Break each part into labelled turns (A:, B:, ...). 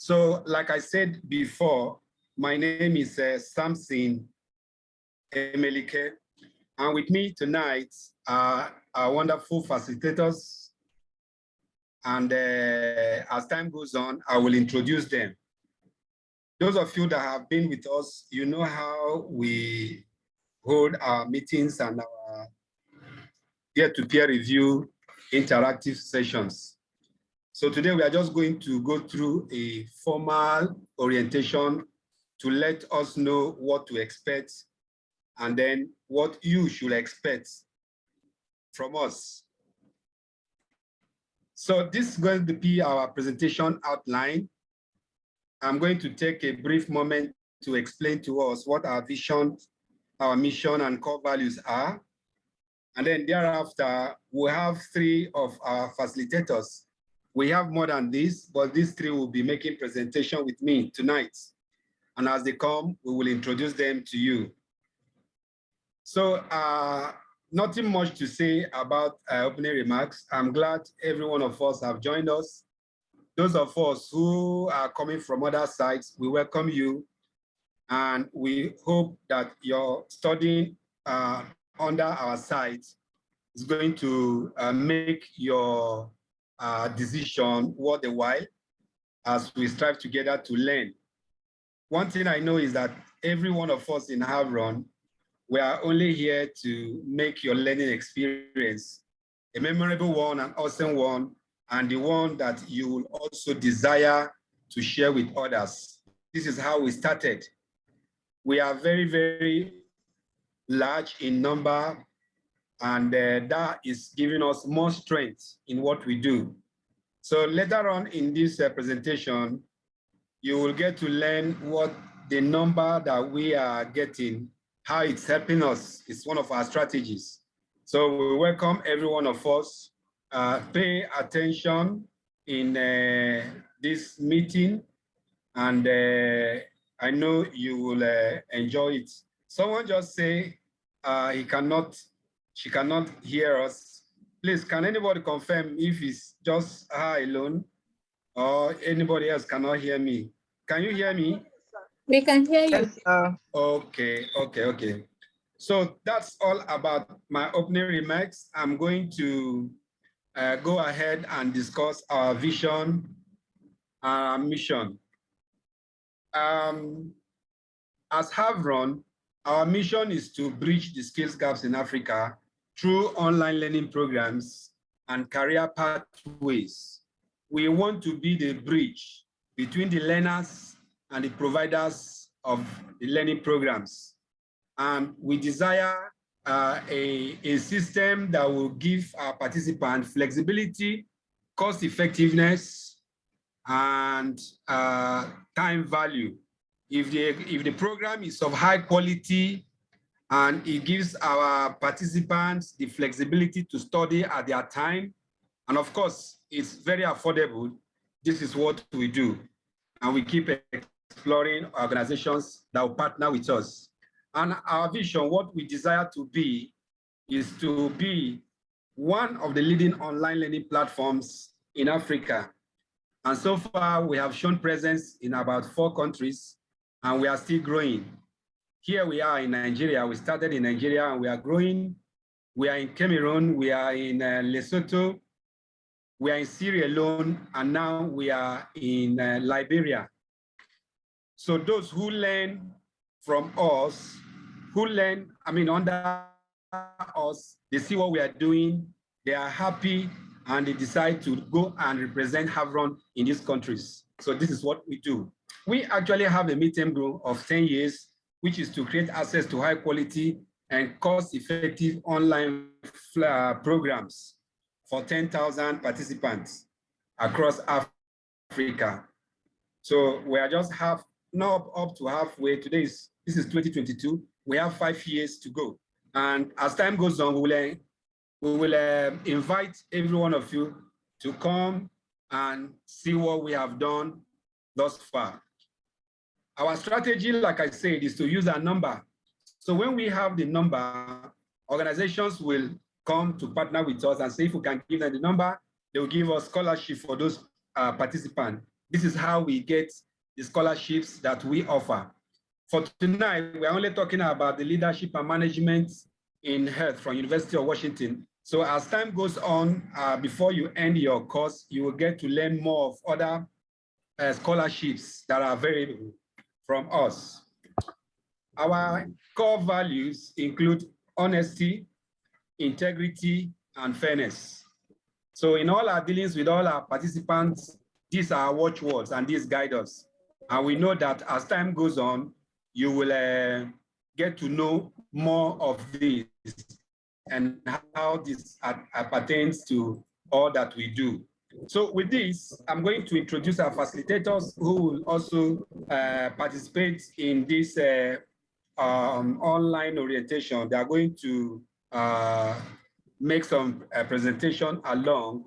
A: So like I said before, my name is Samson Emelike, and with me tonight are our wonderful facilitators. And as time goes on, I will introduce them. Those of you that have been with us, you know how we hold our meetings and our peer-to-peer review interactive sessions. So today we are just going to go through a formal orientation to let us know what to expect and then what you should expect from us. So this is going to be our presentation outline. I'm going to take a brief moment to explain to us what our vision, our mission, and core values are. And then thereafter, we have three of our facilitators. We have more than this, but these three will be making presentation with me tonight. And as they come, we will introduce them to you. So nothing much to say about opening remarks. I'm glad every one of us have joined us. Those of us who are coming from other sites, we welcome you. And we hope that your studying under our site is going to make your decision worth a while as we strive together to learn. One thing I know is that every one of us in Havron, we are only here to make your learning experience a memorable one, an awesome one, and the one that you will also desire to share with others. This is how we started. We are very, very large in number, and that is giving us more strength in what we do. So later on in this presentation, you will get to learn what the number that we are getting, how it's helping us. It's one of our strategies. So we welcome every one of us. Pay attention in this meeting, and I know you will enjoy it. Someone just say she cannot hear us. Please, can anybody confirm if it's just her alone or anybody else cannot hear me? Can you hear me?
B: We can hear you.
C: Yes, sir.
A: Okay. So that's all about my opening remarks. I'm going to go ahead and discuss our vision, our mission. As Havron, our mission is to bridge the skills gaps in Africa through online learning programs and career pathways. We want to be the bridge between the learners and the providers of the learning programs. And we desire a system that will give our participants flexibility, cost effectiveness, and time value. If the program is of high quality and it gives our participants the flexibility to study at their time, and of course, it's very affordable, this is what we do. And we keep exploring organizations that will partner with us. And our vision, what we desire to be, is to be one of the leading online learning platforms in Africa. And so far, we have shown presence in about 4 countries, and we are still growing. Here we are in Nigeria. We started in Nigeria, and we are growing. We are in Cameroon. We are in Lesotho. We are in Sierra Leone, and now we are in Liberia. So those who learn from us, under us, they see what we are doing, they are happy, and they decide to go and represent Havron in these countries. So this is what we do. We actually have a midterm goal of 10 years, which is to create access to high quality and cost-effective online programs for 10,000 participants across Africa. So we are just up to halfway. This is 2022. We have 5 years to go. And as time goes on, we will invite every one of you to come and see what we have done thus far. Our strategy, like I said, is to use a number. So when we have the number, organizations will come to partner with us and say, if we can give them the number, they will give us scholarship for those participants. This is how we get the scholarships that we offer. For tonight, we're only talking about the leadership and management in health from University of Washington. So as time goes on, before you end your course, you will get to learn more of other scholarships that are available from us. Our core values include honesty, integrity, and fairness. So in all our dealings with all our participants, these are our watchwords and these guide us. And we know that as time goes on, you will get to know more of this and how this pertains to all that we do. So with this, I'm going to introduce our facilitators who will also participate in this online orientation. They are going to make some presentation along.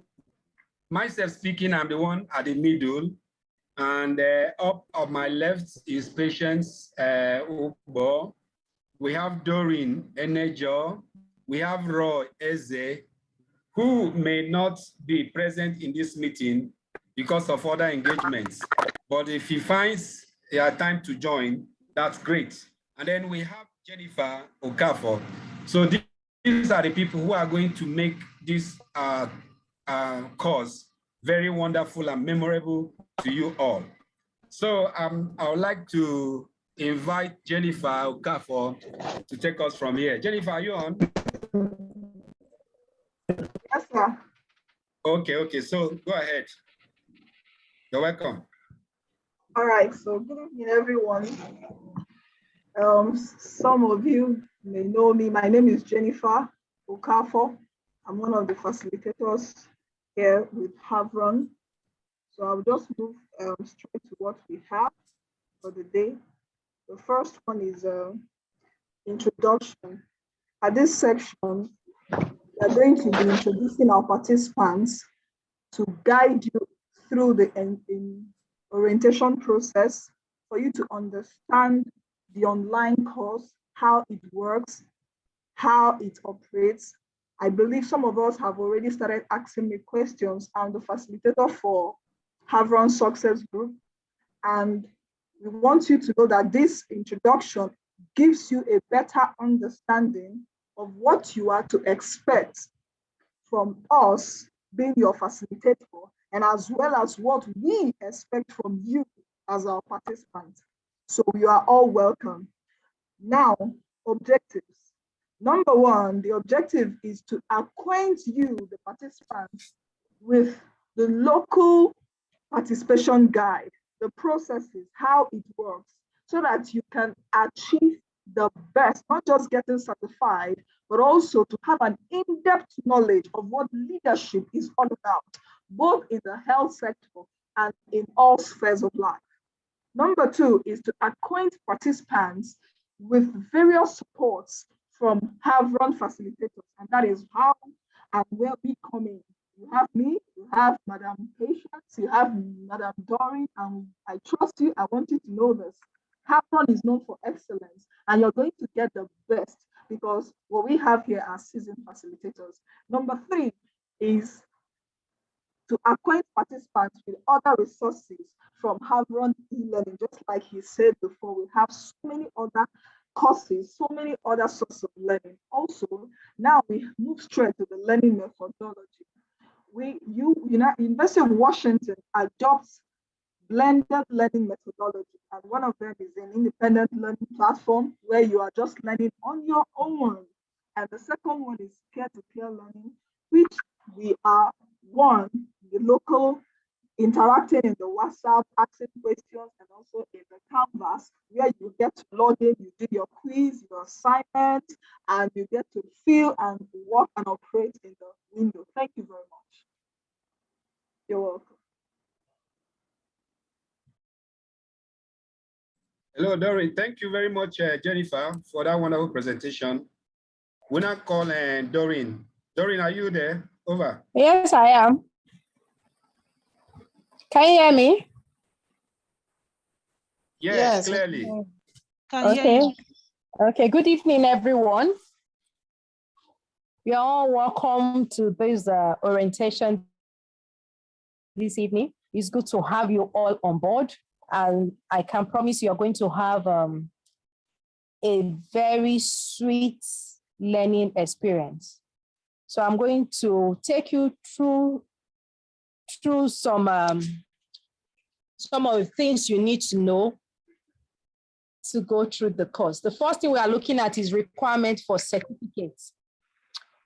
A: Myself speaking, I'm the one at the middle, and up on my left is Patience Ubo. We have Doreen Enejo. We have Roy Eze, who may not be present in this meeting because of other engagements. But if he finds time to join, that's great. And then we have Jennifer Okafor. So these are the people who are going to make this course very wonderful and memorable to you all. So I would like to invite Jennifer Okafor to take us from here. Jennifer, are you on?
B: Yes, sir.
A: Okay, so go ahead. You're welcome.
B: All right, so good evening, everyone. Some of you may know me. My name is Jennifer Okafor. I'm one of the facilitators here with Havron. So I'll just move straight to what we have for the day. The first one is introduction. At this section, we are going to be introducing our participants to guide you through the orientation process for you to understand the online course, how it works, how it operates. I believe some of us have already started asking me questions. I'm the facilitator for Havron Success Group, and we want you to know that this introduction gives you a better understanding of what you are to expect from us being your facilitator, and as well as what we expect from you as our participants. So you are all welcome. Now, objectives. Number one, the objective is to acquaint you, the participants, with the local participation guide, the processes, how it works, so that you can achieve the best, not just getting certified, but also to have an in-depth knowledge of what leadership is all about, both in the health sector and in all spheres of life. Number two is to acquaint participants with various supports from Havron facilitators, and that is how and where we come in. You have me, you have Madam Patience, you have Madam Doreen, and I trust you. I want you to know this. Havron is known for excellence, and you're going to get the best because what we have here are seasoned facilitators. Number three is to acquaint participants with other resources from Havron eLearning. Just like he said before, we have so many other courses, so many other sources of learning. Also, now we move straight to the learning methodology. University of Washington adopts blended learning methodology, and one of them is an independent learning platform where you are just learning on your own. And the second one is peer-to-peer learning, which we are the local interacting in the WhatsApp, asking questions, and also in the Canvas, where you get to log in, you do your quiz, your assignment, and you get to feel and work and operate in the window. Thank you very much. You're welcome.
A: Hello, Doreen. Thank you very much, Jennifer, for that wonderful presentation. We're not calling Doreen. Doreen, are you there? Over.
C: Yes, I am. Can you hear me?
A: Yes, clearly.
C: Okay. Okay, good evening, everyone. You're all welcome to this orientation this evening. It's good to have you all on board. And I can promise you're going to have a very sweet learning experience. So I'm going to take you through some of the things you need to know to go through the course. The first thing we are looking at is requirement for certificates.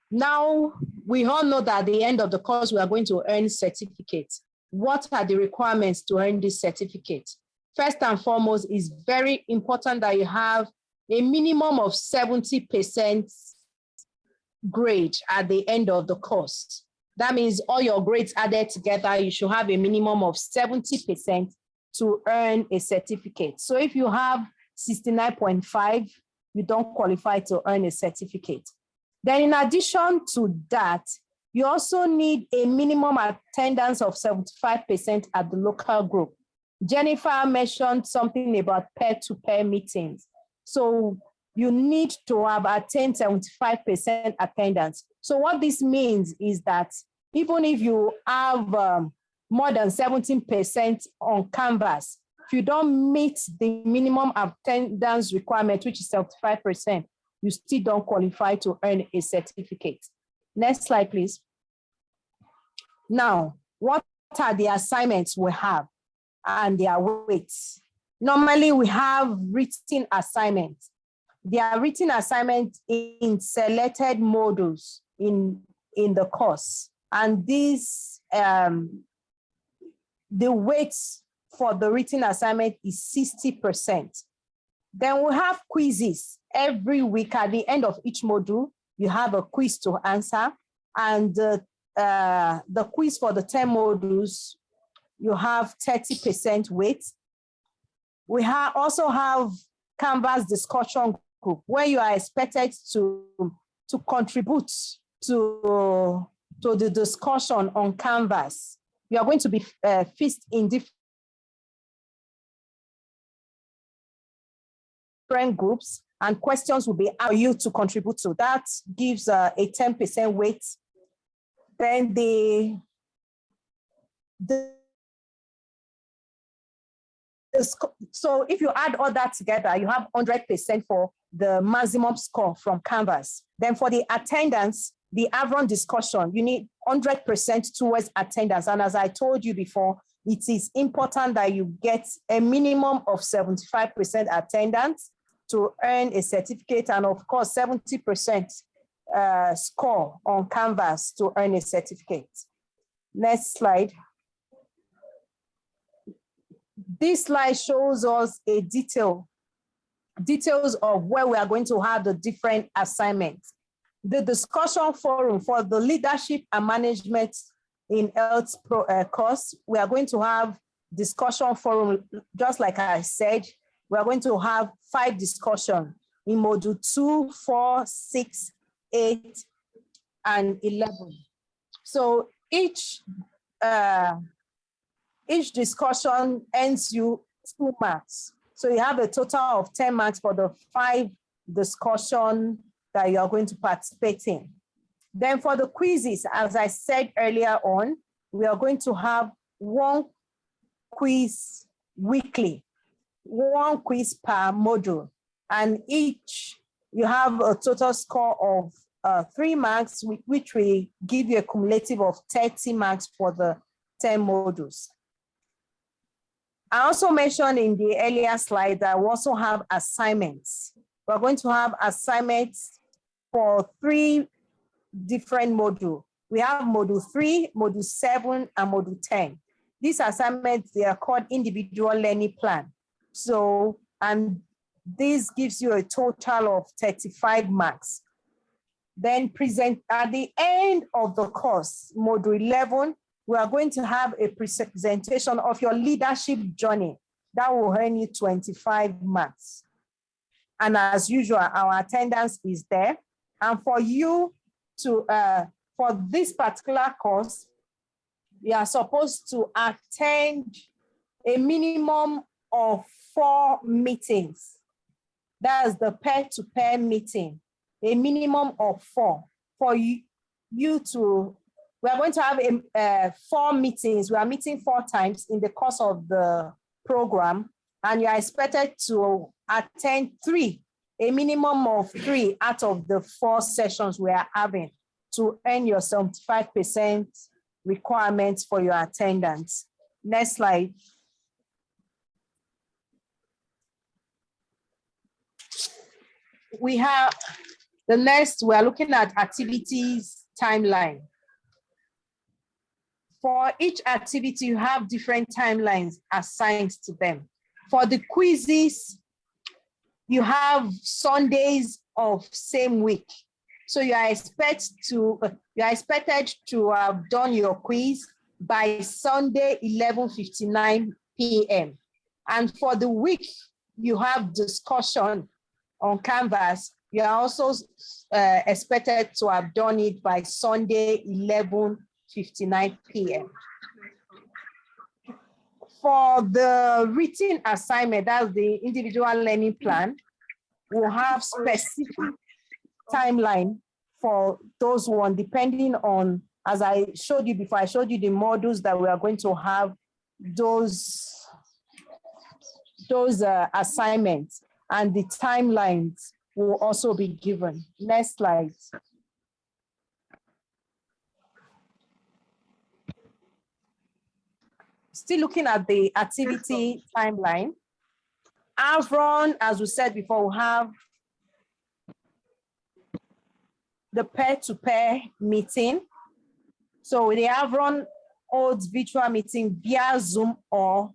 C: Now, we all know that at the end of the course, we are going to earn certificates. What are the requirements to earn this certificate? First and foremost, it's very important that you have a minimum of 70% grade at the end of the course. That means all your grades added together, you should have a minimum of 70% to earn a certificate. So if you have 69.5, you don't qualify to earn a certificate. Then in addition to that, you also need a minimum attendance of 75% at the local group. Jennifer mentioned something about peer-to-peer meetings. So you need to have attained 75% attendance. So what this means is that even if you have more than 17% on Canvas, if you don't meet the minimum attendance requirement, which is 75%, you still don't qualify to earn a certificate. Next slide, please. Now, what are the assignments we have and their weights? Normally, we have written assignments. There are written assignments in selected modules in the course. And these, the weight for the written assignment is 60%. Then we have quizzes every week. At the end of each module, you have a quiz to answer. And the quiz for the 10 modules, you have 30% weight. We also have Canvas discussion group where you are expected to contribute to the discussion on Canvas. You are going to be fixed in different groups, and questions will be for you to contribute to. That gives a 10% weight. Then so if you add all that together, you have 100% for the maximum score from Canvas. Then for the attendance, the Havron discussion, you need 100% towards attendance. And as I told you before, it is important that you get a minimum of 75% attendance to earn a certificate, and of course, 70% score on Canvas to earn a certificate. Next slide. This slide shows us a details of where we are going to have the different assignments. The discussion forum for the leadership and management in health course, we are going to have discussion forum, just like I said. We are going to have 5 discussions in module 2, 4, 6, 8, and 11. So each discussion earns you 2 marks. So you have a total of 10 marks for the 5 discussions that you are going to participate in. Then for the quizzes, as I said earlier on, we are going to have 1 quiz weekly, 1 quiz per module, and each you have a total score of 3 marks, which will give you a cumulative of 30 marks for the 10 modules. I also mentioned in the earlier slide that we also have assignments. We're going to have assignments for 3 different modules. We have module 3, module 7, and module 10. These assignments, they are called individual learning plan. So, and this gives you a total of 35 marks. Then present at the end of the course, module 11, we are going to have a presentation of your leadership journey that will earn you 25 marks. And as usual, our attendance is there. And for you to, for this particular course, you are supposed to attend a minimum of 4 meetings. That's the peer-to-peer meeting, a minimum of 4 for you to We are going to have 4 meetings. We are meeting 4 times in the course of the program, and you are expected to attend 3, a minimum of 3 out of the 4 sessions we are having to earn your 75% requirements for your attendance. Next slide. We have the next, we are looking at activities timeline. For each activity, you have different timelines assigned to them. For the quizzes, you have Sundays of same week. So you are expected to have done your quiz by Sunday, 11:59 p.m. And for the week, you have discussion on Canvas. You are also expected to have done it by Sunday, 11:59 p.m. For the written assignment, that's the individual learning plan, we'll have specific timeline for those one, depending on, as I showed you before, I showed you the modules that we are going to have those assignments, and the timelines will also be given. Next slide. Still looking at the activity timeline. Havron, as we said before, will have the pair-to-pair meeting. So the Havron holds virtual meeting via Zoom or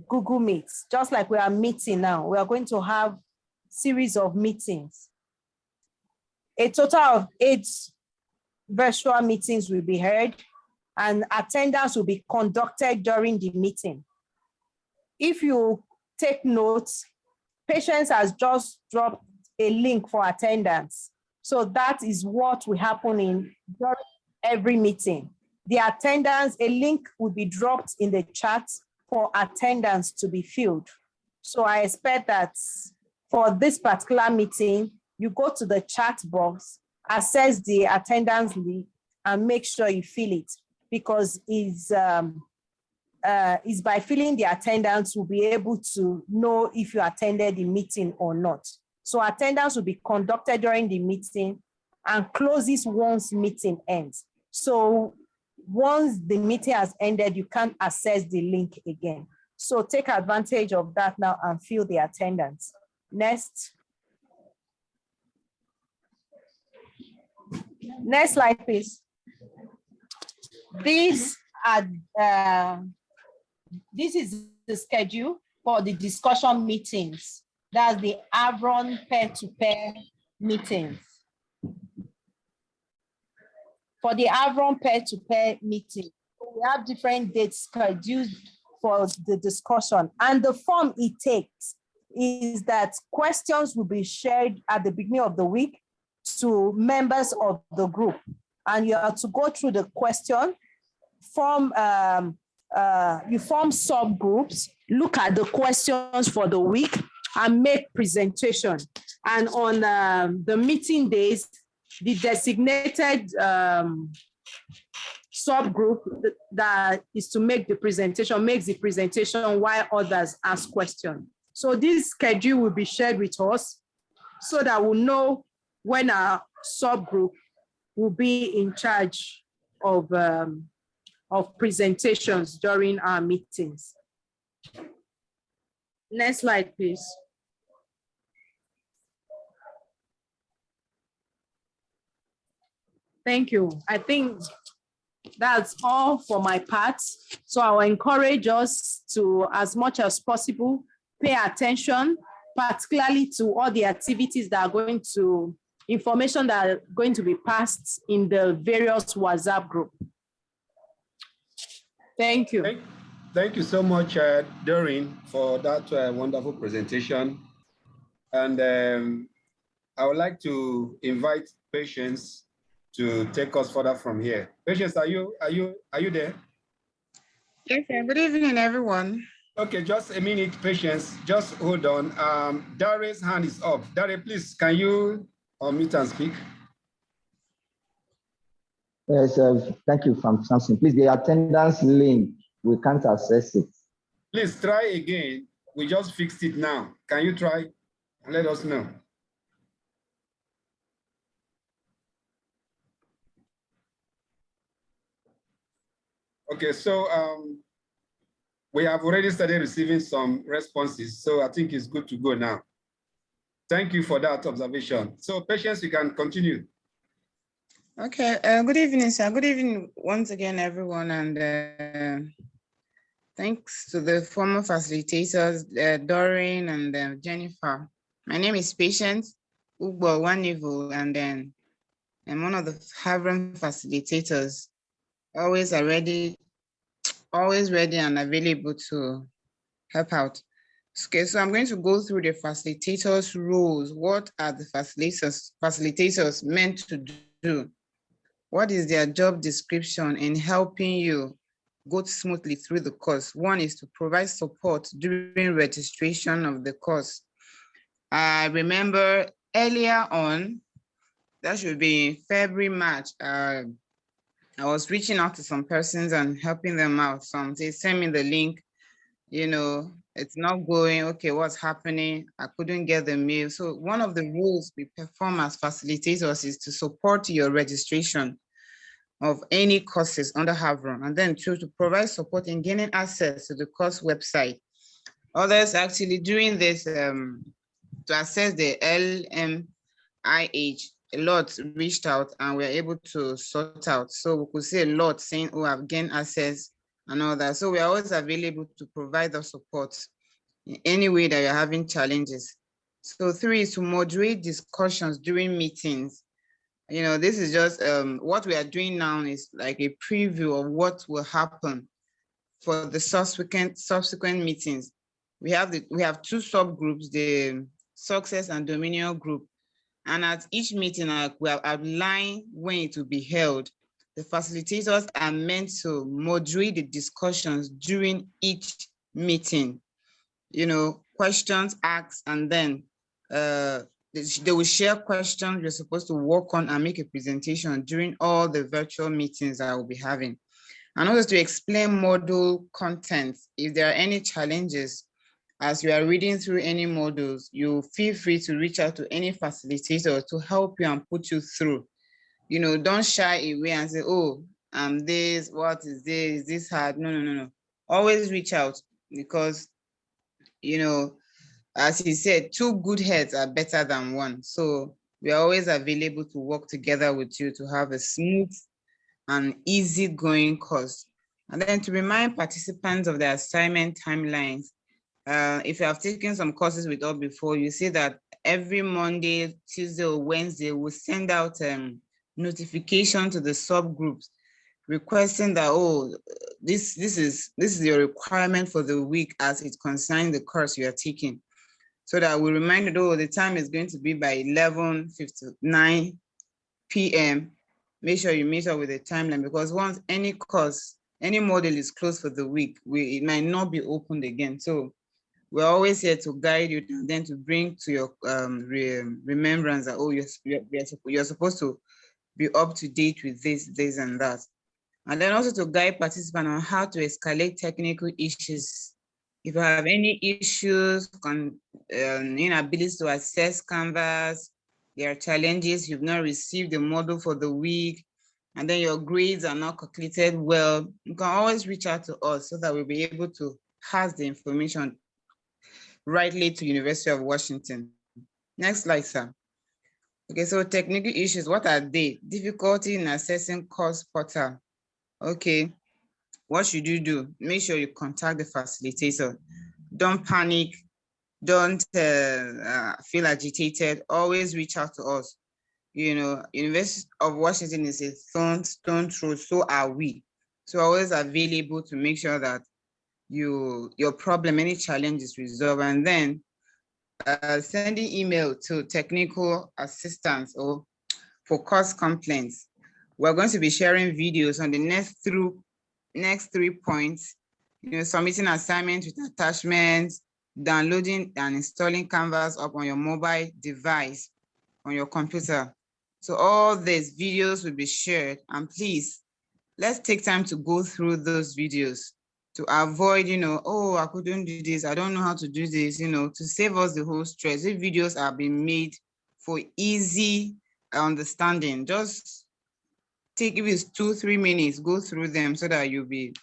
C: Google Meet, just like we are meeting now. We are going to have series of meetings. A total of 8 virtual meetings will be held, and attendance will be conducted during the meeting. If you take notes, Patience has just dropped a link for attendance. So that is what will happen in every meeting. The attendance, a link will be dropped in the chat for attendance to be filled. So I expect that for this particular meeting, you go to the chat box, access the attendance link, and make sure you fill it, because it's by filling the attendance, we'll be able to know if you attended the meeting or not. So attendance will be conducted during the meeting and closes once meeting ends. So once the meeting has ended, you can't access the link again. So take advantage of that now and fill the attendance. Next. Next slide, please. This is the schedule for the discussion meetings. That's the Havron pair-to-pair meetings. For the Havron pair-to-pair meeting, we have different dates scheduled for the discussion. And the form it takes is that questions will be shared at the beginning of the week to members of the group. And you have to go through the question, you form subgroups, look at the questions for the week, and make presentation. And on the meeting days, the designated subgroup that is to make the presentation makes the presentation while others ask questions. So this schedule will be shared with us so that we'll know when our subgroup will be in charge of presentations during our meetings. Next slide, please. Thank you. I think that's all for my part. So I will encourage us to, as much as possible, pay attention, particularly to all the activities that are going to, information that are going to be passed in the various WhatsApp group. Thank you.
A: Thank you so much, Doreen, for that wonderful presentation. And I would like to invite Patience to take us further from here. Patience, are you there?
D: Yes, sir. Good evening, everyone.
A: Okay, just a minute, Patience. Just hold on. Dare's hand is up. Dare, please, can you unmute and speak?
E: Yes, thank you, from Samson. Please, the attendance link, we can't access it.
A: Please try again. We just fixed it now. Can you try and let us know? Okay, so we have already started receiving some responses, so I think it's good to go now. Thank you for that observation. So Patience, you can continue.
D: Okay, good evening, sir. Good evening once again, everyone, and thanks to the former facilitators, Doreen and Jennifer. My name is Patience Ugbo Wanivu, and then I'm one of the Havron facilitators, always ready and available to help out. Okay, so I'm going to go through the facilitators rules. What are the facilitators meant to do? What is their job description in helping you go smoothly through the course? One is to provide support during registration of the course. I remember earlier on, that should be February, March, I was reaching out to some persons and helping them out. Some they send me the link, you know, it's not going, okay, what's happening? I couldn't get the mail. So one of the rules we perform as facilitators is to support your registration of any courses under Havron, and then to provide support in gaining access to the course website. Others actually doing this to access the LMIH, a lot reached out and we're able to sort out. So we could see a lot saying, oh, I've gained access and all that. So we're always available to provide the support in any way that you're having challenges. So 3 is to moderate discussions during meetings. You know, this is just what we are doing now is like a preview of what will happen for the subsequent meetings. We have 2 subgroups, the success and dominion group. And at each meeting, we have outlined when it will be held. The facilitators are meant to moderate the discussions during each meeting. You know, questions asked, and then they will share questions you're supposed to work on and make a presentation during all the virtual meetings that I will be having. And also to explain module content. If there are any challenges as you are reading through any modules, you feel free to reach out to any facilitator to help you and put you through. You know, don't shy away and say, oh, this, what is this? Is this hard? No. Always reach out because, you know, as he said, 2 good heads are better than 1. So we are always available to work together with you to have a smooth and easygoing course. And then to remind participants of the assignment timelines. If you have taken some courses with us before, you see that every Monday, Tuesday, or Wednesday, we'll send out notification to the subgroups requesting that, oh, this is your requirement for the week as it concerns the course you are taking. So that we remind you, oh, the time is going to be by 11:59 p.m. Make sure you meet up with the timeline, because once any course, any module is closed for the week, it might not be opened again. So we're always here to guide you and then to bring to your remembrance that, oh, you're supposed to be up to date with this and that. And then also to guide participants on how to escalate technical issues. If you have any issues, inability to access Canvas, there are challenges, you've not received the module for the week, and then your grades are not calculated well, you can always reach out to us so that we'll be able to pass the information rightly to University of Washington. Next slide, sir. Okay, so technical issues, what are they? Difficulty in accessing course portal. Okay, what should you do? Make sure you contact the facilitator. Don't panic, don't feel agitated, always reach out to us. You know, University of Washington is a stone throw, so are we. So always available to make sure that your problem, any challenge is resolved, and then sending email to technical assistance or for course complaints. We're going to be sharing videos on the next 3 points, you know, submitting assignments with attachments, downloading and installing Canvas up on your mobile device, on your computer. So all these videos will be shared, and please, let's take time to go through those videos to avoid, oh, I couldn't do this, I don't know how to do this, to save us the whole stress. If videos are being made for easy understanding, just take, if it's 2-3 minutes, go through them so that you'll be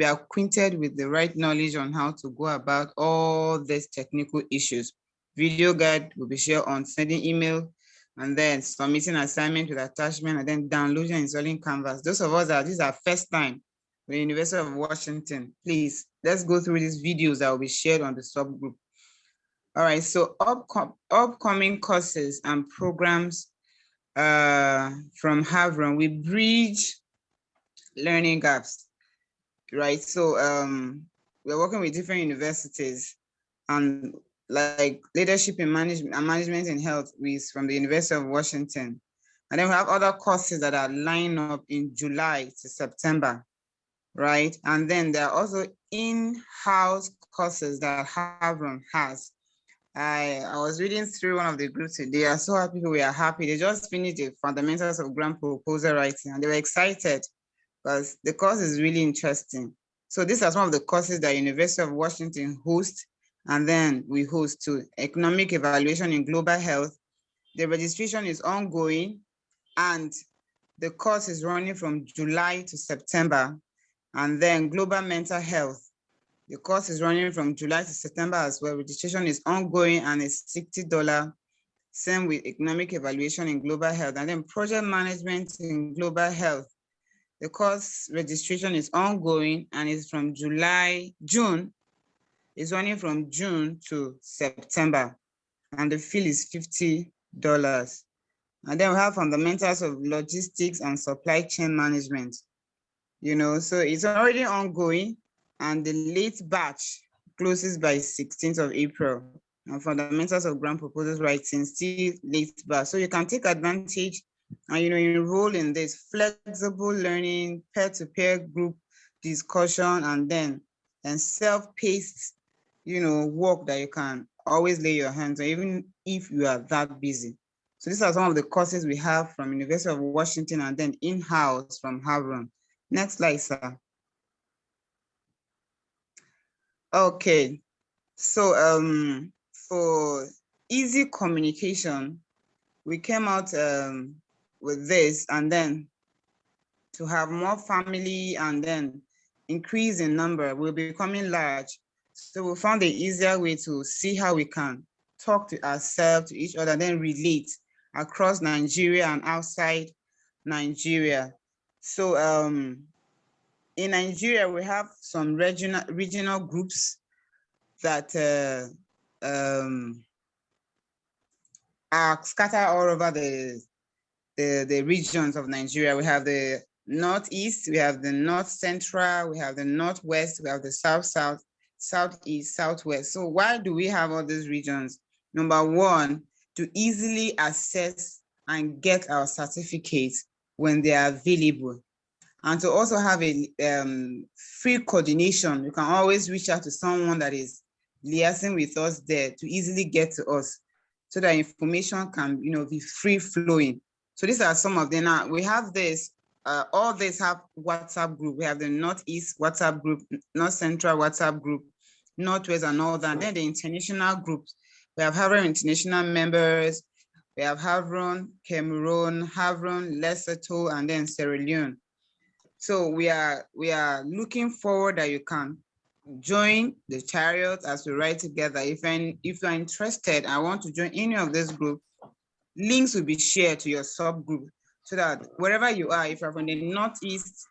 D: acquainted with the right knowledge on how to go about all these technical issues. Video guide will be shared on sending email, and then submitting assignment with attachment, and then downloading and installing Canvas. Those of us that this is our first time with the University of Washington, please, let's go through these videos that will be shared on the subgroup. All right, so upcoming courses and programs from Havron, we bridge learning gaps, right? So we're working with different universities, and like leadership in management and management in health is from the University of Washington. And then we have other courses that are lined up in July to September, right? And then there are also in-house courses that Havron has. I was reading through one of the groups today. I saw how people were happy. They just finished the fundamentals of grant proposal writing, and they were excited because the course is really interesting. So these are some of the courses that University of Washington hosts, and then we host too. Economic evaluation in global health. The registration is ongoing, and the course is running from July to September. And then global mental health. The course is running from July to September as well. Registration is ongoing and it's $60. Same with economic evaluation in global health. And then project management in global health. The course registration is ongoing and is from June. It's running from June to September. And the fee is $50. And then we have fundamentals of logistics and supply chain management. So it's already ongoing, and the late batch closes by 16th of April. And fundamentals of grant proposals writing, still late batch. So you can take advantage and enroll in this flexible learning, peer-to-peer group discussion, and self-paced, work that you can always lay your hands on, even if you are that busy. So these are some of the courses we have from University of Washington and then in-house from Havron. Next slide, sir. Okay, so for easy communication, we came out with this, and then to have more family and then increase in number, we're becoming large. So we found the easier way to see how we can talk to ourselves, to each other, then relate across Nigeria and outside Nigeria. So in Nigeria, we have some regional groups that are scattered all over the regions of Nigeria. We have the Northeast, we have the North Central, we have the Northwest, we have the South, Southeast, Southwest. So why do we have all these regions? Number one, to easily access and get our certificates when they are available. And to also have a free coordination. You can always reach out to someone that is liaising with us there to easily get to us, so that information can be free flowing. So these are some of them. Now we have this, all these have WhatsApp group. We have the Northeast WhatsApp group, North Central WhatsApp group, Northwest and all that. And then the international groups. We have Havron international members. We have Havron, Cameroon, Havron, Lesotho, and then Sierra Leone. So we are looking forward that you can join the chariot as we write together. If you're interested, I want to join any of this group, links will be shared to your subgroup, so that wherever you are, if you're from the Northeast,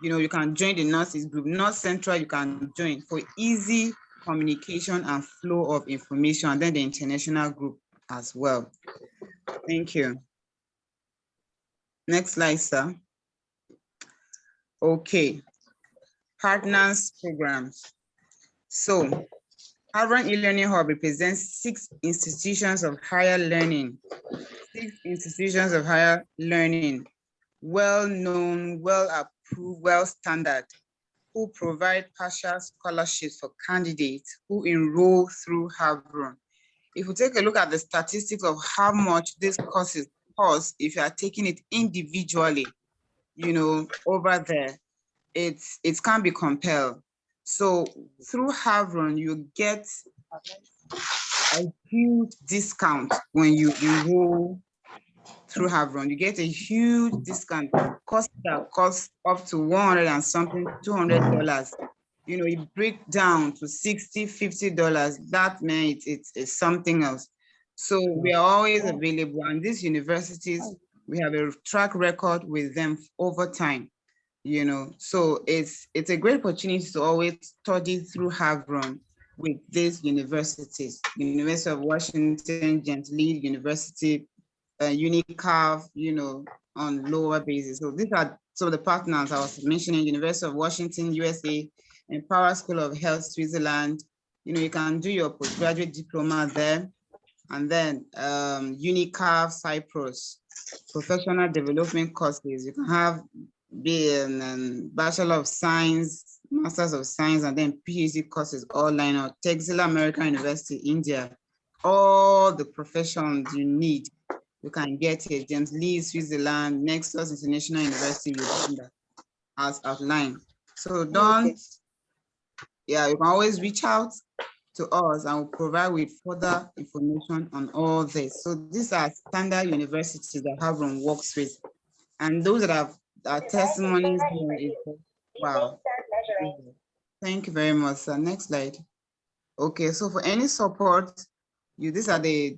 D: you can join the Northeast group. North Central, you can join for easy communication and flow of information, and then the international group as well. Thank you. Next slide, sir. Okay, partners programs. So Havron eLearning Hub represents 6 institutions of higher learning. 6 institutions of higher learning, well-known, well-approved, well-standard, who provide partial scholarships for candidates who enroll through Havron. If we take a look at the statistics of how much these courses course, if you are taking it individually, over there, it can't be compelled. So through Havron, you get a huge discount when you enroll through Havron. You get a huge discount. Cost up to $100 and something, $200. You break down to $60, $50. That means it's something else. So we are always available, and these universities, we have a track record with them over time. So it's a great opportunity to always study through Havron with these universities, University of Washington, James Lee University, UNICAF, on lower basis. So these are some of the partners I was mentioning: University of Washington, USA, and Power School of Health, Switzerland. You can do your postgraduate diploma there, and then UNICAF, Cyprus, professional development courses. You can have Bachelor of Science, Masters of Science, and then PhD courses all lined up. Texila American University, India, all the professions you need, you can get here. James Lee, Switzerland, Nexus International University, Uganda, as outlined. So you can always reach out to us and we'll provide with further information on all this. So these are standard universities that Havron works with. And those that have testimonies here, wow. Thank you very much, sir. Next slide. Okay, so for any support, these are the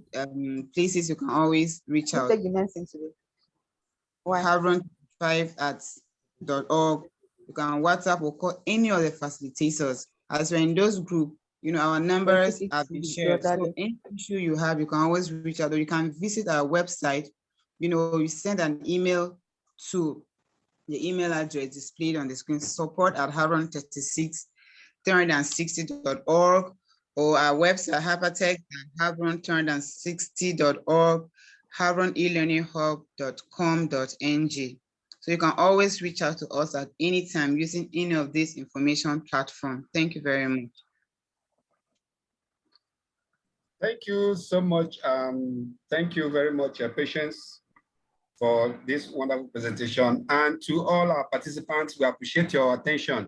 D: places you can always reach out. Havron5@.org. You can WhatsApp or call any of the facilitators. As we're in those groups, our numbers have been shared. So any issue you have, you can always reach out, or you can visit our website. You send an email to the email address displayed on the screen, support@havron360.org, or our website, hypertech@havron360.org, havronelearninghub.com.ng. So you can always reach out to us at any time using any of these information platforms. Thank you very much.
A: Thank you so much. Thank you very much, Patience, for this wonderful presentation. And to all our participants, we appreciate your attention.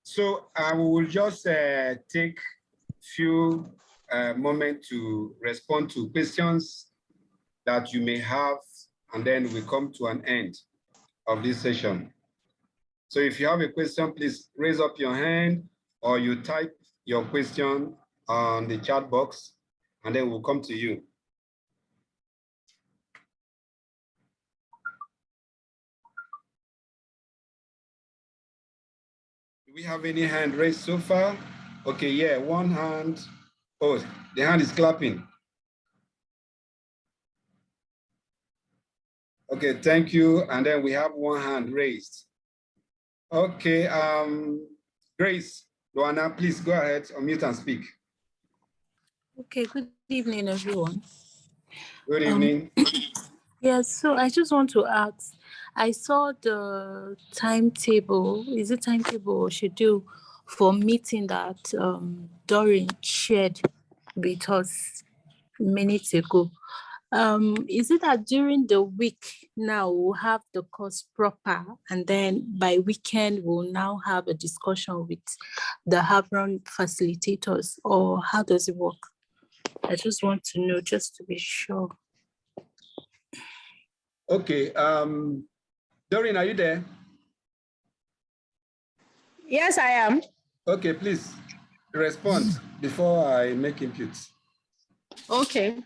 A: So we will just take a few moments to respond to questions that you may have, and then we come to an end of this session. So if you have a question, please raise up your hand, or you type your question on the chat box, and then we'll come to you. Do we have any hand raised so far? Okay, yeah, one hand. Oh, the hand is clapping. Okay, thank you. And then we have one hand raised. Okay, Grace, Luana, please go ahead, unmute and speak.
F: Okay, good evening, everyone.
A: Good evening.
F: Yes, so I just want to ask, I saw the timetable, is it timetable or schedule for meeting that Doreen shared with us minutes ago. Is it that during the week now we'll have the course proper, and then by weekend we'll now have a discussion with the Havron facilitators, or how does it work? I just want to know, just to be sure.
A: Okay, Doreen, are you there?
C: Yes, I am.
A: Okay, please respond before I make inputs.
C: Okay.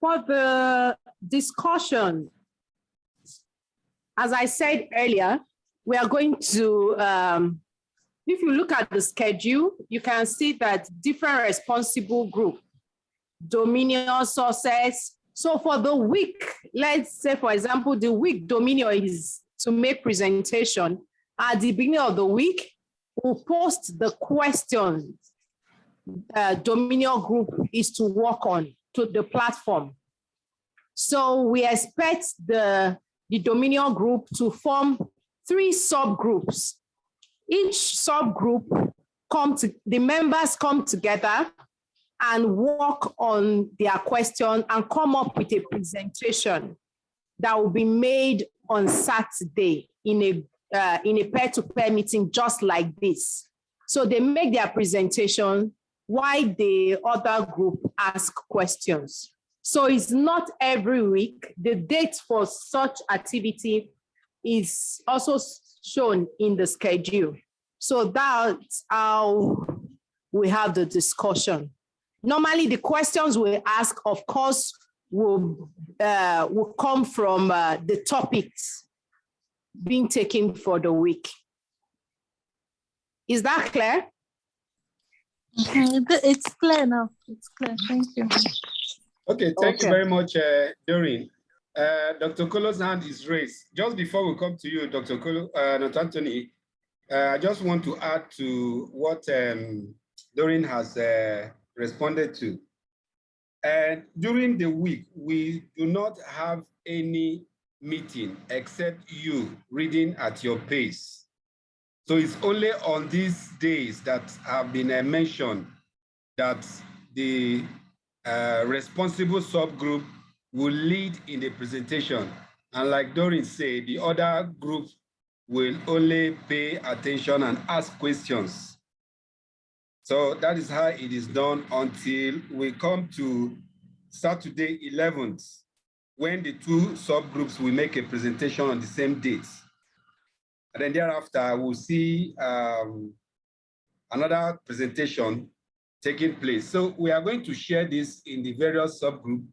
C: For the discussion, as I said earlier, we are going to, if you look at the schedule, you can see that different responsible group, Dominion, sources. So for the week, let's say, for example, the week Dominion is to make presentation. At the beginning of the week, we'll post the questions Dominion group is to work on to the platform. So we expect the Dominion group to form 3 subgroups. Each subgroup the members come together and work on their question and come up with a presentation. that will be made on Saturday in a pair-to-pair meeting just like this. So they make their presentation while the other group ask questions. So it's not every week. The date for such activity is also shown in the schedule. So that's how we have the discussion. Normally, the questions we ask, of course, will come from the topics being taken for the week. Is that clear?
F: It's clear now. It's clear. Thank you.
A: Okay, thank you very much, Doreen. Dr. Kolo's hand is raised. Just before we come to you, Dr. Kolo, not Anthony, I just want to add to what Doreen has responded to. And during the week, we do not have any meeting except you reading at your pace. So it's only on these days that have been mentioned that the responsible subgroup will lead in the presentation. And like Doreen said, the other group will only pay attention and ask questions. So that is how it is done until we come to Saturday 11th, when the two subgroups will make a presentation on the same dates. And then thereafter, we'll see another presentation taking place. So we are going to share this in the various subgroups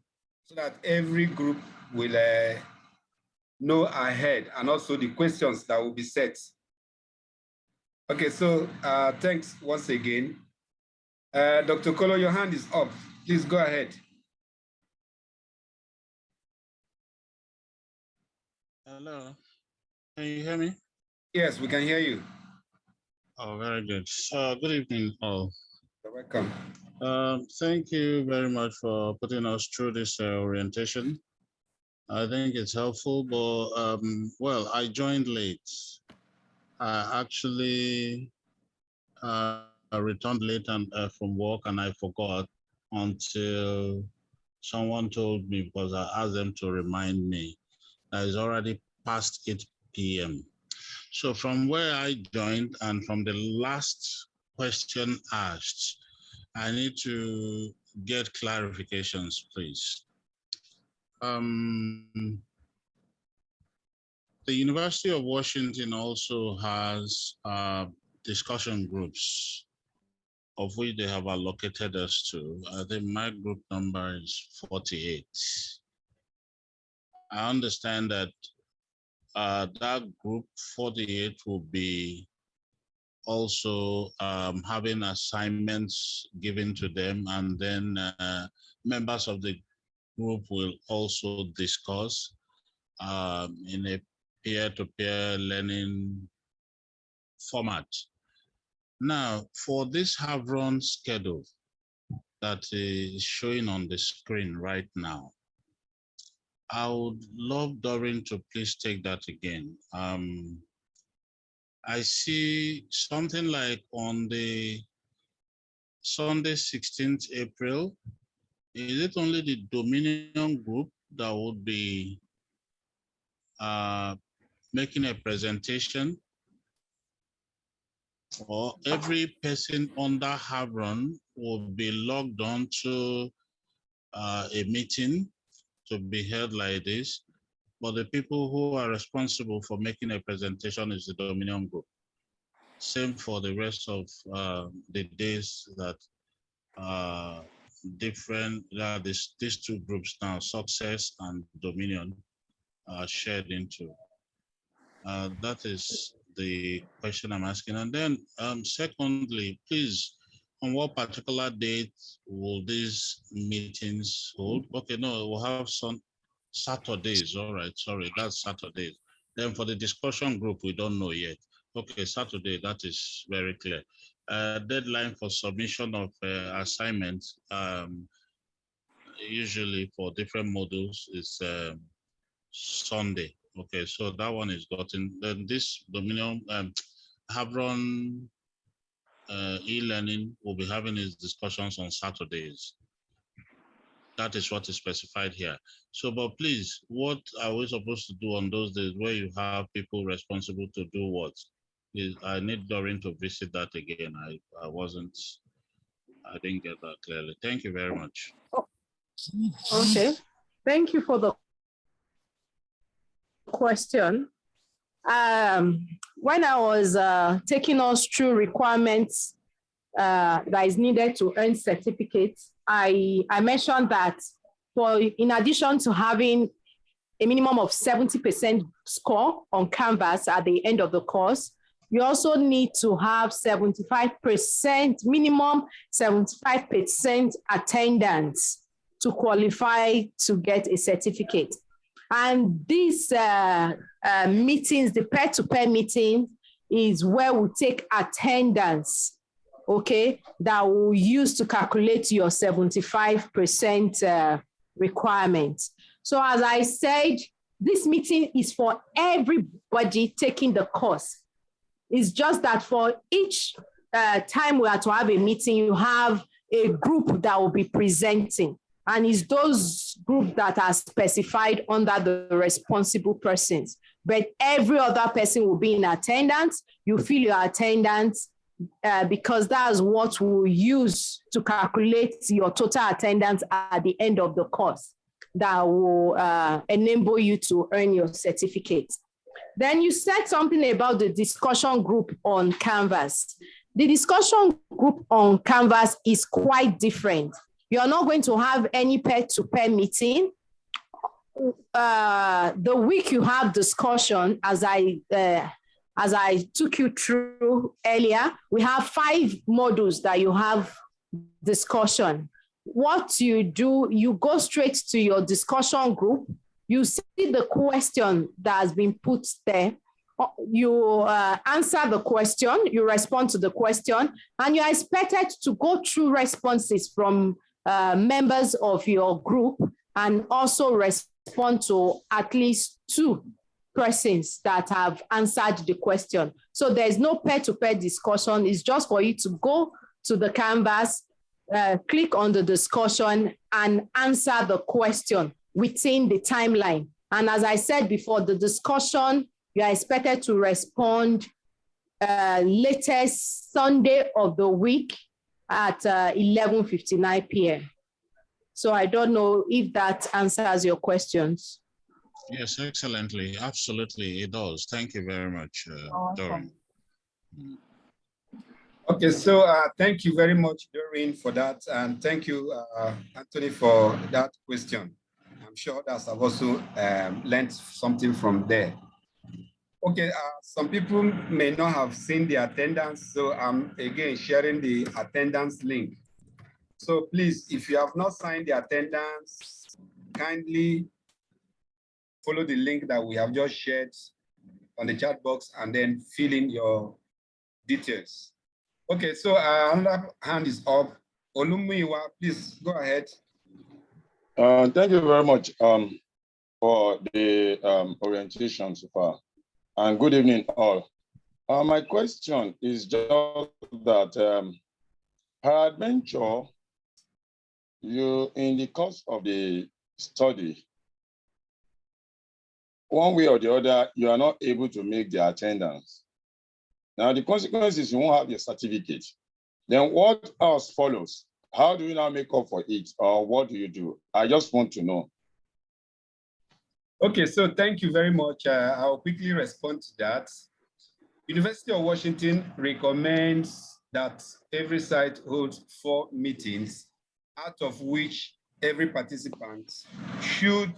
A: so that every group will know ahead, and also the questions that will be set. Okay, so thanks once again. Dr. Kolo, your hand is up. Please go ahead.
G: Hello, can you hear me?
A: Yes, we can hear you.
G: Oh, very good. Good evening, all.
A: You're welcome.
G: Thank you very much for putting us through this orientation. I think it's helpful, but well, I joined late. I actually returned late and from work, and I forgot until someone told me, because I asked them to remind me that it's already past 8 p.m. So from where I joined and from the last question asked, I need to get clarifications, please. The University of Washington also has discussion groups, of which they have allocated us to. I think my group number is 48. I understand that that group 48 will be also having assignments given to them, and then members of the group will also discuss in a peer-to-peer learning format. Now, for this Havron schedule that is showing on the screen right now, I would love Doreen to please take that again. I see something like on the Sunday, 16th April, is it only the Dominion group that would be making a presentation, or every person under Havron will be logged on to a meeting to be held like this, but the people who are responsible for making a presentation is the Dominion group? Same for the rest of the days that these two groups now, Success and Dominion, are shared into. That is the question I'm asking. And then secondly, please, on what particular date will these meetings hold? Okay, no, we'll have some Saturdays. All right, sorry, that's Saturday. Then for the discussion group, we don't know yet. Okay, Saturday, that is very clear. Deadline for submission of assignments, usually for different modules, is Sunday. Okay, so that one is gotten. Then this Dominion Havron eLearning will be having its discussions on Saturdays. that is what is specified here. So, but please, what are we supposed to do on those days where you have people responsible to do what? I need Doreen to visit that again. I didn't get that clearly. Thank you very much.
C: Okay, thank you for the question. When I was taking us through requirements that is needed to earn certificates, I mentioned that in addition to having a minimum of 70% score on Canvas at the end of the course, you also need to have 75%, minimum 75% attendance to qualify to get a certificate. And these meetings, the peer-to-peer meeting, is where we take attendance, okay, that we'll use to calculate your 75% requirement. So as I said, this meeting is for everybody taking the course. It's just that for each time we are to have a meeting, you have a group that will be presenting. And it's those groups that are specified under the responsible persons. But every other person will be in attendance. You fill your attendance because that's what we'll use to calculate your total attendance at the end of the course that will enable you to earn your certificate. Then you said something about the discussion group on Canvas. The discussion group on Canvas is quite different. You're not going to have any peer-to-peer meeting. The week you have discussion, as I took you through earlier, we have 5 modules that you have discussion. What you do, you go straight to your discussion group, you see the question that has been put there, you answer the question, you respond to the question, and you're expected to go through responses from members of your group and also respond to at least 2 persons that have answered the question. So there's no peer-to-peer discussion. It's just for you to go to the Canvas, click on the discussion and answer the question within the timeline. And as I said before, the discussion, you are expected to respond latest Sunday of the week at 11:59 p.m. So I don't know if that answers your questions.
G: Yes, excellently. Absolutely, it does. Thank you very much, Doreen.
A: Okay, so thank you very much, Doreen, for that. And thank you, Anthony, for that question. I'm sure that I've also learned something from there. Okay, some people may not have seen the attendance, so I'm again sharing the attendance link. So please, if you have not signed the attendance, kindly follow the link that we have just shared on the chat box and then fill in your details. Okay, so another hand is up. Olumuyiwa, please go ahead.
H: Thank you very much for the orientation so far. And good evening, all. My question is just that peradventure, you, in the course of the study, one way or the other, you are not able to make the attendance. Now, the consequence is you won't have your certificate. Then what else follows? How do you now make up for it? Or what do you do? I just want to know.
A: Okay, so thank you very much. I'll quickly respond to that. University of Washington recommends that every site holds 4 meetings, out of which every participant should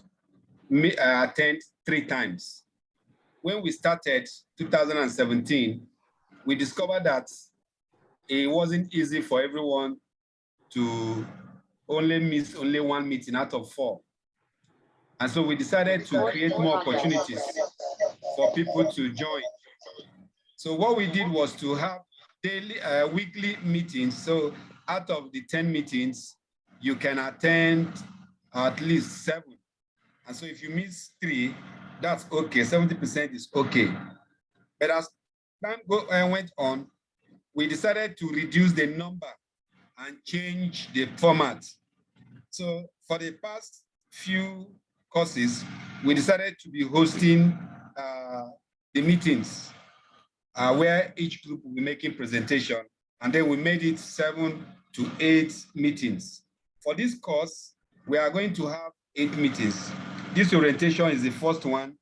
A: attend 3 times. When we started 2017, we discovered that it wasn't easy for everyone to only miss 1 meeting out of 4. And so we decided to create more opportunities for people to join. So what we did was to have daily, weekly meetings. So out of the 10 meetings, you can attend at least 7. And so if you miss 3, that's okay, 70% is okay. But as time went on, we decided to reduce the number and change the format. So for the past few courses, we decided to be hosting the meetings where each group will be making presentation, and then we made it 7 to 8 meetings. For this course, we are going to have 8 meetings. This orientation is the first one,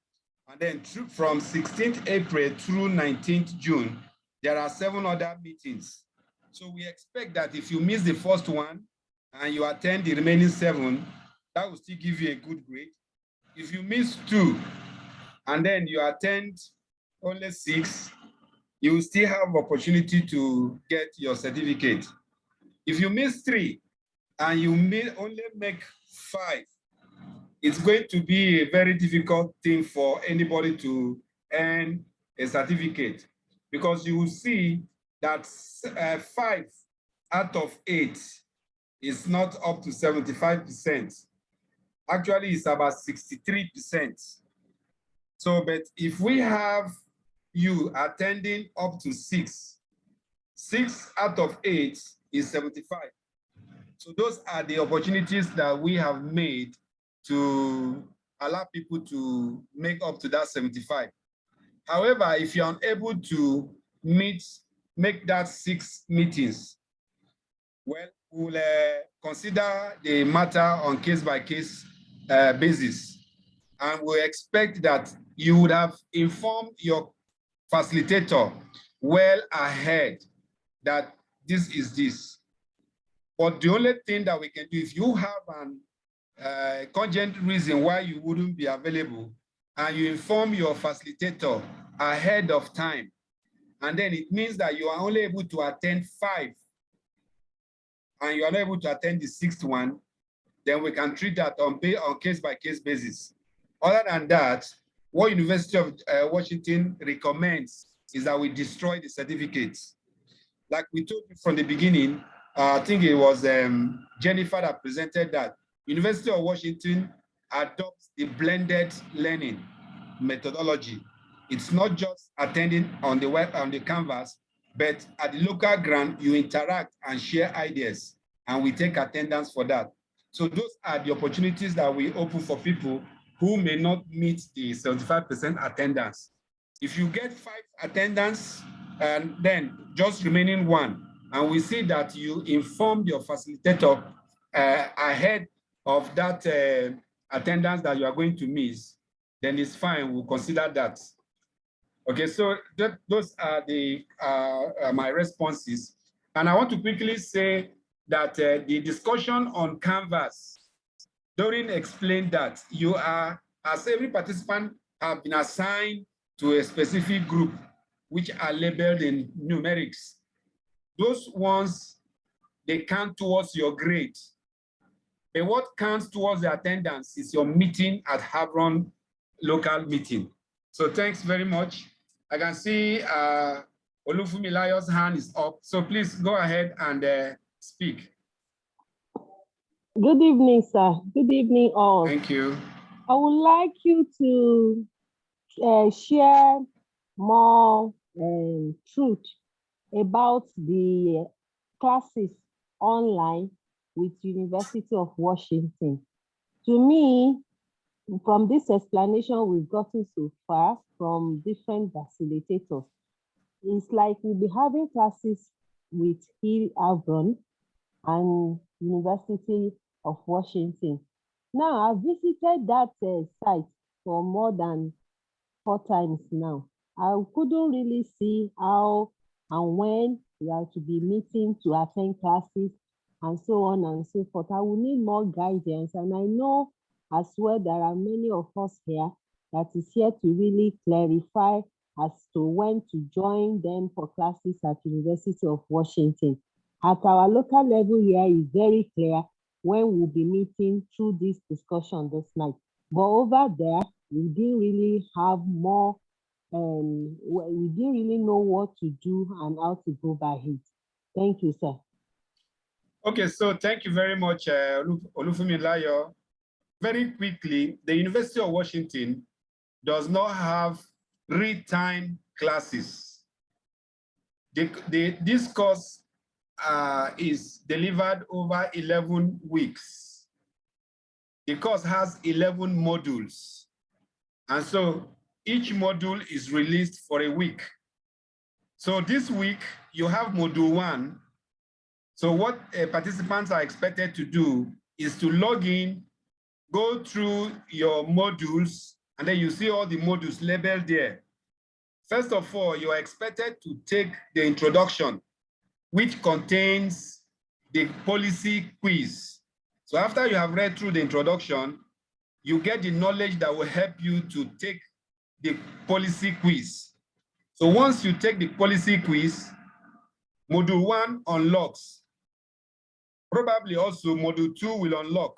A: and then from 16th April through 19th June, there are 7 other meetings. So we expect that if you miss the first one and you attend the remaining 7, that will still give you a good grade. If you miss 2 and then you attend only 6, you will still have opportunity to get your certificate. If you miss 3 and you may only make 5, it's going to be a very difficult thing for anybody to earn a certificate, because you will see that 5 out of 8 is not up to 75%. Actually, it's about 63%. So, but if we have you attending up to 6 out of 8 is 75. So those are the opportunities that we have made to allow people to make up to that 75. However, if you're unable to make that 6 meetings, well, we'll consider the matter on case-by-case basis. And we expect that you would have informed your facilitator well ahead that this is this. But the only thing that we can do, if you have an cogent reason why you wouldn't be available, and you inform your facilitator ahead of time, and then it means that you are only able to attend 5, and you are not able to attend the 6th one, then we can treat that on case-by-case basis. Other than that, what University of Washington recommends is that we destroy the certificates. Like we told you from the beginning, I think it was Jennifer that presented that University of Washington adopts the blended learning methodology. It's not just attending on the web, on the canvas, but at the local ground, you interact and share ideas, and we take attendance for that. So those are the opportunities that we open for people who may not meet the 75% attendance. If you get 5 attendance and then just remaining 1, and we see that you informed your facilitator ahead of that attendance that you are going to miss, then it's fine, we'll consider that. Okay, so those are the my responses. And I want to quickly say that the discussion on Canvas, Doreen explained that you are, as every participant have been assigned to a specific group, which are labeled in numerics. Those ones, they count towards your grade. But what counts towards the attendance is your meeting at Havron local meeting. So thanks very much. I can see Olufumilayo's hand is up. So please go ahead and speak.
I: Good evening, sir. Good evening, all.
A: Thank you.
I: I would like you to share more truth about the classes online with University of Washington. To me, from this explanation we've gotten so far from different facilitators, it's like we'll be having classes with Havron and University of Washington. Now, I've visited that site for more than 4 times now. I couldn't really see how and when we are to be meeting to attend classes and so on and so forth. I will need more guidance, and I know as well there are many of us here that is here to really clarify as to when to join them for classes at University of Washington. At our local level here is very clear when we'll be meeting through this discussion this night. But over there, we didn't really have more, we didn't really know what to do and how to go by it. Thank you, sir.
A: Okay, so thank you very much, Olufumilayo. Very quickly, the University of Washington does not have real-time classes. This course is delivered over 11 weeks. The course has 11 modules. And so each module is released for a week. So this week you have module 1. So what participants are expected to do is to log in, go through your modules, and then you see all the modules labeled there. First of all, you are expected to take the introduction, which contains the policy quiz. So after you have read through the introduction, you get the knowledge that will help you to take the policy quiz. So once you take the policy quiz, module 1 unlocks. Probably also module 2 will unlock.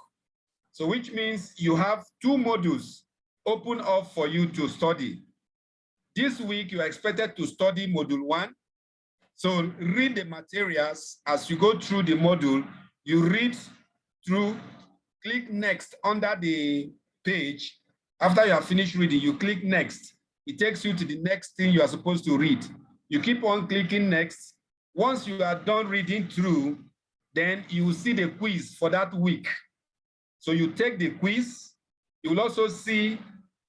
A: So which means you have 2 modules open up for you to study. This week you are expected to study module 1. So read the materials as you go through the module. You read through, click next under the page. After you have finished reading, you click next. It takes you to the next thing you are supposed to read. You keep on clicking next. Once you are done reading through, then you will see the quiz for that week. So you take the quiz. You will also see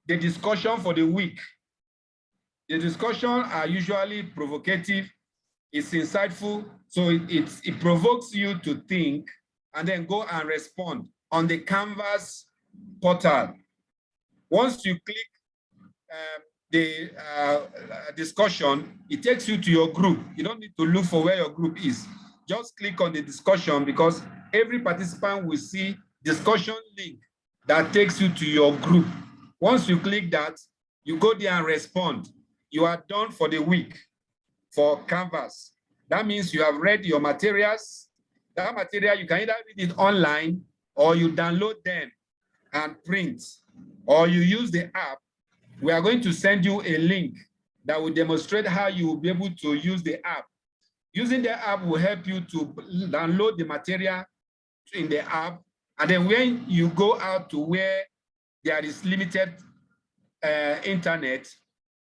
A: the discussion for the week. The discussions are usually provocative. It's insightful. So it provokes you to think and then go and respond on the Canvas portal. Once you click the discussion, it takes you to your group. You don't need to look for where your group is. Just click on the discussion because every participant will see discussion link that takes you to your group. Once you click that, you go there and respond. You are done for the week for Canvas. That means you have read your materials. That material, you can either read it online or you download them and print, or you use the app. We are going to send you a link that will demonstrate how you will be able to use the app. Using the app will help you to download the material in the app. And then when you go out to where there is limited internet,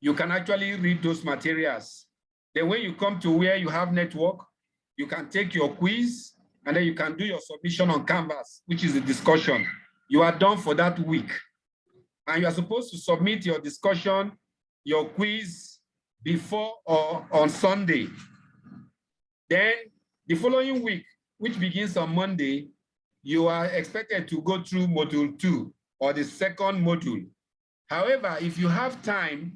A: you can actually read those materials. Then when you come to where you have network, you can take your quiz and then you can do your submission on Canvas, which is the discussion. You are done for that week. And you are supposed to submit your discussion, your quiz before or on Sunday. Then the following week, which begins on Monday, you are expected to go through module 2 or the second module. However, if you have time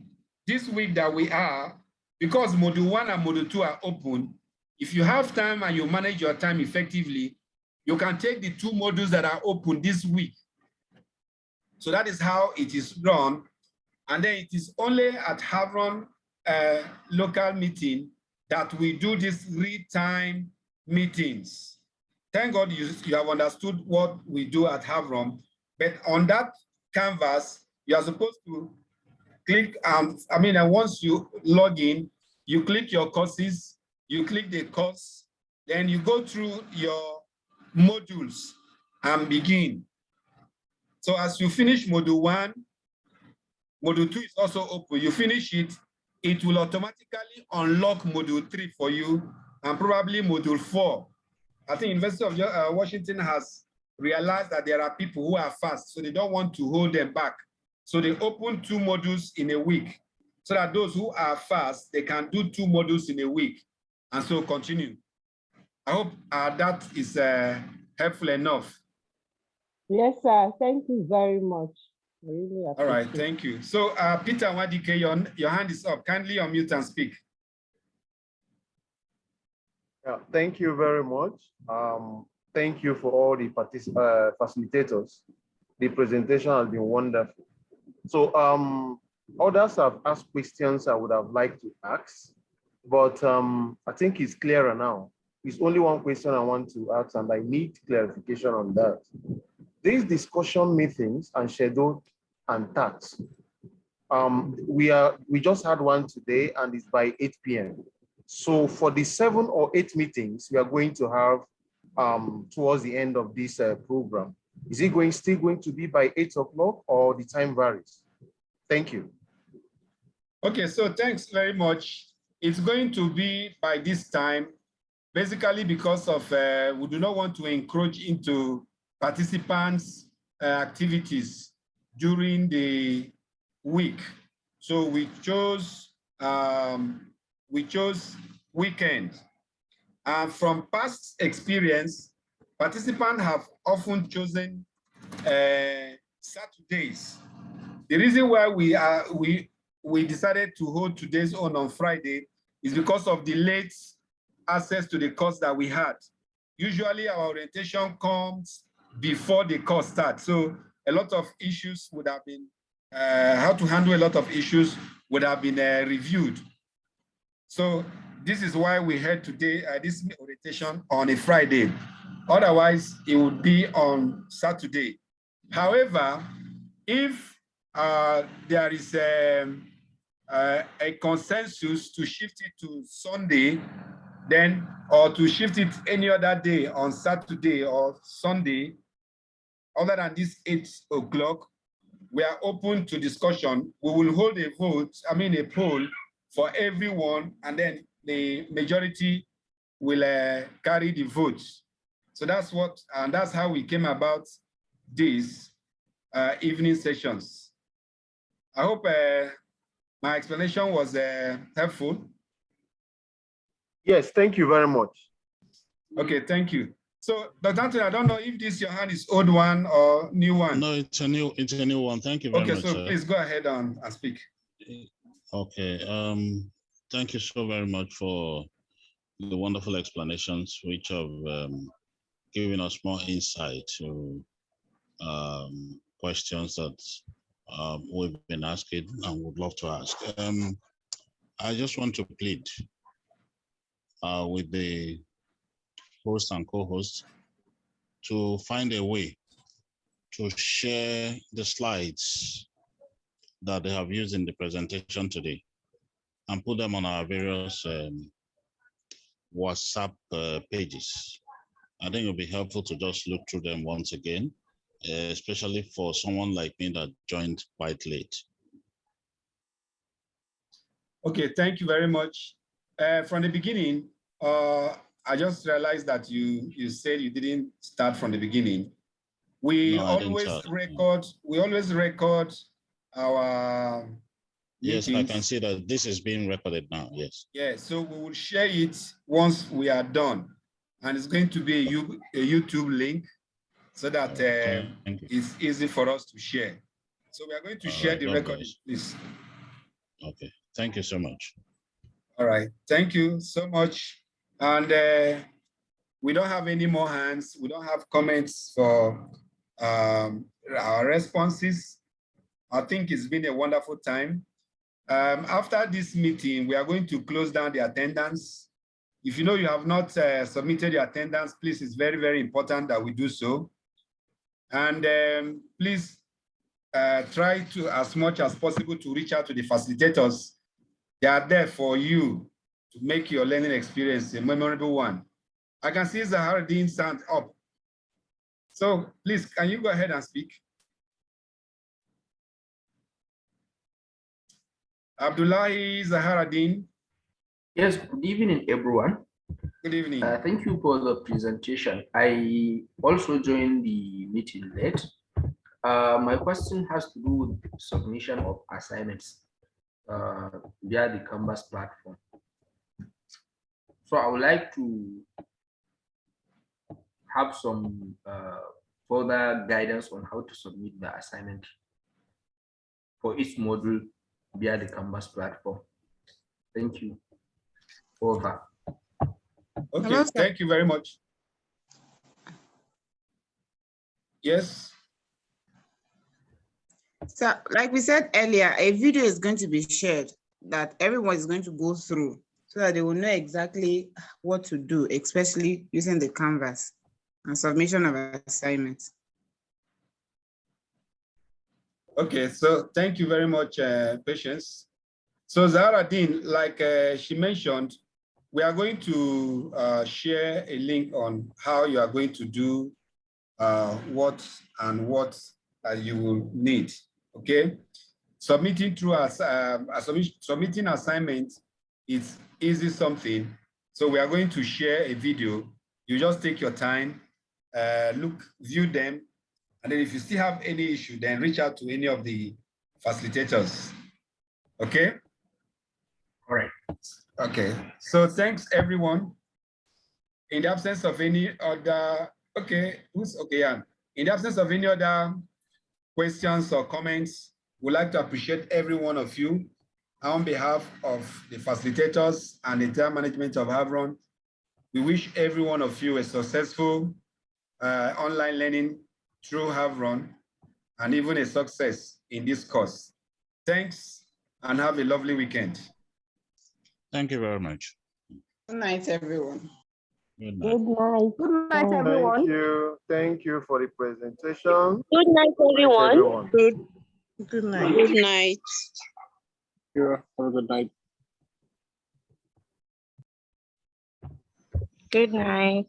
A: this week that we are, because module 1 and module 2 are open, if you have time and you manage your time effectively, you can take the 2 modules that are open this week. So that is how it is run. And then it is only at Havron local meeting that we do these real-time meetings. Thank God you have understood what we do at Havron. But on that Canvas, you are supposed to click, and once you log in, you click your courses, you click the course, then you go through your modules and begin. So as you finish module 1, module 2 is also open. You finish it, it will automatically unlock module 3 for you and probably module 4. I think University of Washington has realized that there are people who are fast, so they don't want to hold them back. So they open 2 modules in a week so that those who are fast, they can do 2 modules in a week and so continue. I hope that is helpful enough.
I: Yes, sir. Thank you very much. I really appreciate it.
A: All right, thank you. So Peter Wadike, your hand is up. Kindly unmute and speak.
J: Yeah, thank you very much. Thank you for all the facilitators. The presentation has been wonderful. So others have asked questions I would have liked to ask, but I think it's clearer now. It's only one question I want to ask, and I need clarification on that. These discussion meetings and schedule and tasks, we just had one today and it's by 8 p.m. So for the 7 or 8 meetings we are going to have towards the end of this program, is it still going to be by 8 o'clock or the time varies? Thank you.
A: Okay, so thanks very much. It's going to be by this time, basically because of we do not want to encroach into participants' activities during the week. So we chose weekend. And from past experience, participants have often chosen Saturdays. The reason why we decided to hold today's on Friday is because of the late access to the course that we had. Usually our orientation comes before the course starts. So a lot of issues would have been, how to handle a lot of issues would have been reviewed. So this is why we had today this orientation on a Friday. Otherwise, it would be on Saturday. However, if there is a consensus to shift it to Sunday, then, or to shift it any other day on Saturday or Sunday, other than this 8 o'clock, we are open to discussion. We will hold a vote, a poll for everyone, and then the majority will carry the votes. So that's what, and that's how we came about these evening sessions. I hope my explanation was helpful.
J: Yes, thank you very much.
A: Okay, thank you. So, Dr. Anthony, I don't know if this your hand is old one or new one.
G: No, it's a new one. Thank you very much.
A: Okay, so please go ahead and speak.
G: Okay. Thank you so very much for the wonderful explanations, which have given us more insight to questions that we've been asking and would love to ask. I just want to plead with the host and co-host to find a way to share the slides that they have used in the presentation today and put them on our various WhatsApp pages. I think it'll be helpful to just look through them once again, especially for someone like me that joined quite late.
A: Okay, thank you very much. From the beginning, I just realized that you said you didn't start from the beginning. We always record our
G: Yes,
A: meetings.
G: I can see that this is being recorded now, yes.
A: Yeah, so we will share it once we are done. And it's going to be a YouTube link so that it's easy for us to share. So we are going to share the recording, please.
G: Okay, thank you so much.
A: All right, thank you so much. And we don't have any more hands. We don't have comments for our responses. I think it's been a wonderful time. After this meeting, we are going to close down the attendance. If you know you have not submitted your attendance, please, it's very, very important that we do so. And please try to, as much as possible, to reach out to the facilitators. They are there for you to make your learning experience a memorable one. I can see Zaharuddin stand up. So please, can you go ahead and speak? Abdullahi Zaharuddin.
K: Yes, good evening, everyone.
A: Good evening.
K: Thank you for the presentation. I also joined the meeting late. My question has to do with submission of assignments via the Canvas platform. So I would like to have some further guidance on how to submit the assignment for each module via the Canvas platform. Thank you. Over.
A: Okay, hello, thank you very much. Yes.
D: So, like we said earlier, a video is going to be shared that everyone is going to go through so that they will know exactly what to do, especially using the Canvas and submission of assignments.
A: Okay, so thank you very much, Patience. So Zaharuddin, like she mentioned, we are going to share a link on how you are going to do what you will need, okay? Submitting through submitting assignments is easy something. So we are going to share a video. You just take your time, view them, And then if you still have any issue, then reach out to any of the facilitators. Okay?
K: All right.
A: Okay. So thanks, everyone. In the absence of any other, okay, yeah. In the absence of any other questions or comments, we'd like to appreciate every one of you on behalf of the facilitators and the entire management of Havron. We wish every one of you a successful online learning through Havron and even a success in this course. Thanks and have a lovely weekend.
G: Thank you very much.
D: Good night, everyone.
G: Good
I: Good
G: night.
I: night.
C: Good night, everyone.
J: Thank you for the presentation.
L: Good night, everyone.
F: Good night.
L: Good night.
M: Yeah, have a good night.
L: Good night.